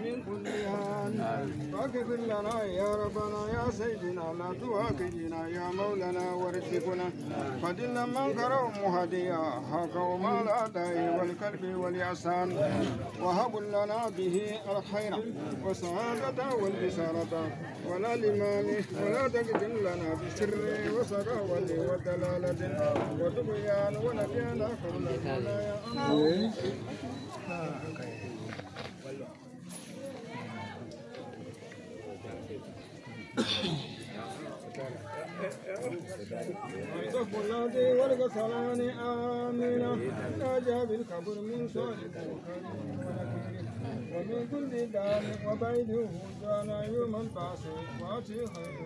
من كل فاغفر لنا يا ربنا يا سيدنا لا تواكلنا يا مولانا ورزقنا فضل من كرم مهديا حق وما الأداء والكلب واليأسان وهب لنا به الخير والسعادة والبشارة ولا لمان ولا تقدم لنا بسر وسراوة ودلالة وطغيان ونبينا كل يا الله والله والغسلان آمين ناجى بالكبر من صالح ومن كل دار وبيده جانا يوم البعث واتي خير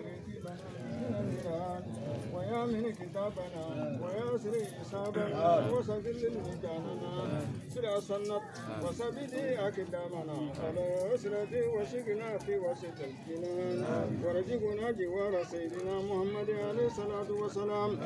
من النيران ويا من كتابنا ويسر حسابنا وسجل لجاننا سرع سنت وسبدي أقدامنا على أسرتي وشكنا في وسط الجنان ورزقنا جوار سيدنا محمد عليه الصلاة والسلام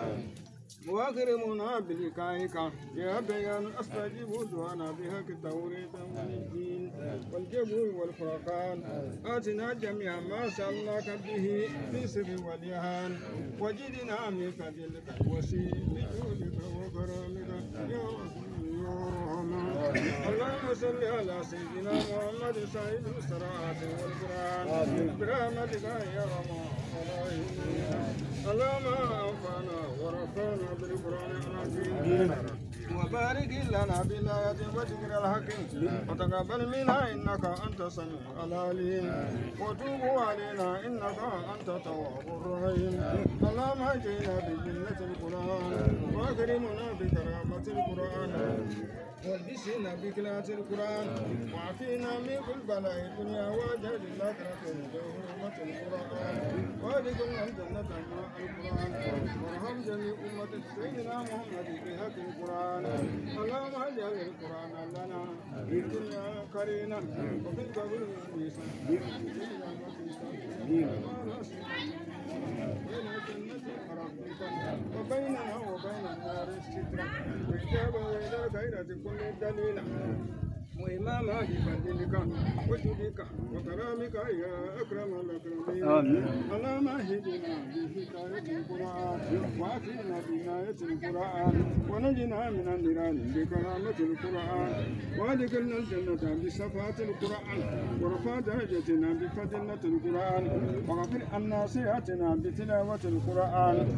واكرمنا بلقائك يا بيان استجيب دعانا بحق التوريد والانجيل والجبر والفرقان اتنا جميعا ما سالناك به في سر واليهان وجدنا من فضلك وسيل بجودك وكرمك يا رسول يا رحمن اللهم صل على سيدنا محمد سيد الصراط والقران برحمتك يا رحمن اللهم انفعنا ورفعنا بالقران العظيم وبارك لنا بالآيات وذكر الحكيم وتقبل منا انك انت السميع العليم وتوب علينا انك انت التواب الرحيم اللهم اجعلنا بجنة القران واكرمنا بكرامة القران والبسنا بكلاة القرآن وعافينا من كل بلاء الدنيا وجهل الآخرة بحرمة القرآن وادخلنا الجنة مع القرآن وارحم جميع أمة سيدنا محمد بحق القرآن اللهم اجعل القرآن لنا في الدنيا قرينا وفي القبر ميسا وبيننا وبين النار سترا وإجابة إلى الخيرات كل دليل وإماما بفضلك وجودك وكرامك يا أكرم الأكرمين اللهم اهدنا بهداية القرآن وعافنا بعناية القرآن ونجنا من النيران بكرامة القرآن وادخلنا الجنة بشفاعة القرآن ورفع درجتنا بفضيلة القرآن وغفر عنا سيئاتنا بتلاوة القرآن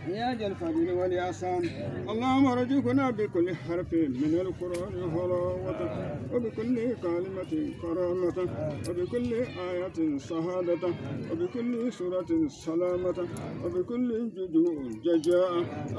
يا ذا الفضل والإحسان اللهم ارزقنا بكل حرف من القرآن حلاوة وبكل كلمة كرامة وبكل آية شهادة وبكل سورة سلامة وبكل جزء جزاء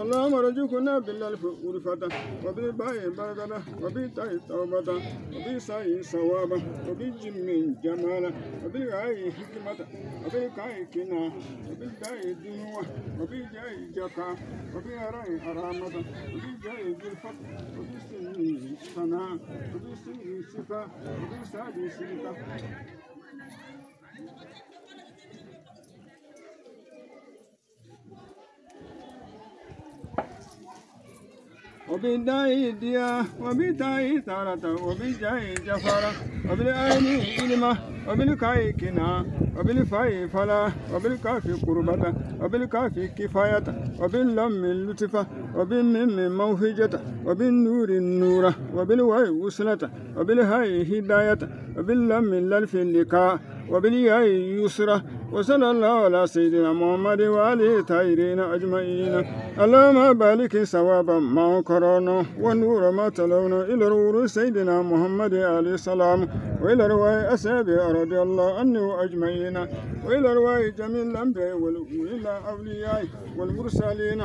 اللهم ارزقنا بالألف ألفة وبالباء بركة وبالتاء توبة وبالساء ثوابا وبالجيم جمالا وبالغاء حكمة وبالكاء كنا وبالداء دنوة وبالجاء جكا وبأرائي أرامة وبجاي بالفقر وبسني صنع وبسني شفا وبسادي سلطة وبالداء ديا وبالتاء ثارة وبالجاء جفرة وبالعين علمة وبالكاء كنا وبالفاء فلا وبالكاف قربة وبالكاف كفاية وباللم لطفة وبالميم موهجة وبالنور النورة وبالواء وصلة وبالهاء هداية وباللم للف اللقاء وبالياء يسرة وصلى الله على سيدنا محمد وآله الطاهرين أجمعين. اللهم بارك ثوابا ما قرأنا والنور ما تلونا إلى نور سيدنا محمد عليه السلام وإلى رواية أصحابه رضي الله عنه أجمعين وإلى رواية جميع الأنبياء وإلى أولياء والمرسلين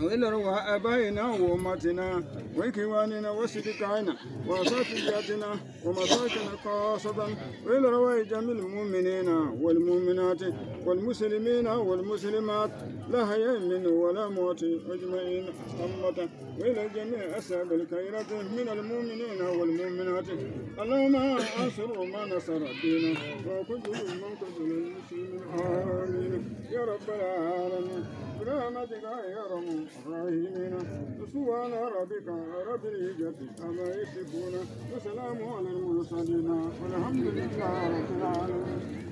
وإلى رواء آبائنا وأمتنا وإخواننا وصديقائنا وأساتذتنا ومساكن خاصة وإلى رواء جميع المؤمنين والمؤمنات والمسلمين والمسلمات لا حياء منه ولا موت أجمعين أمة وإلى جميع أصحاب الخيرات من المؤمنين والمؤمنات. اللهم أنصر من نصر الدين وخذل من خذل المسلمين آمين يا رب العالمين برحمتك يا رب الراحمين. سبحان ربك رب العزة عما يصفون وسلام على المرسلين والحمد لله رب العالمين.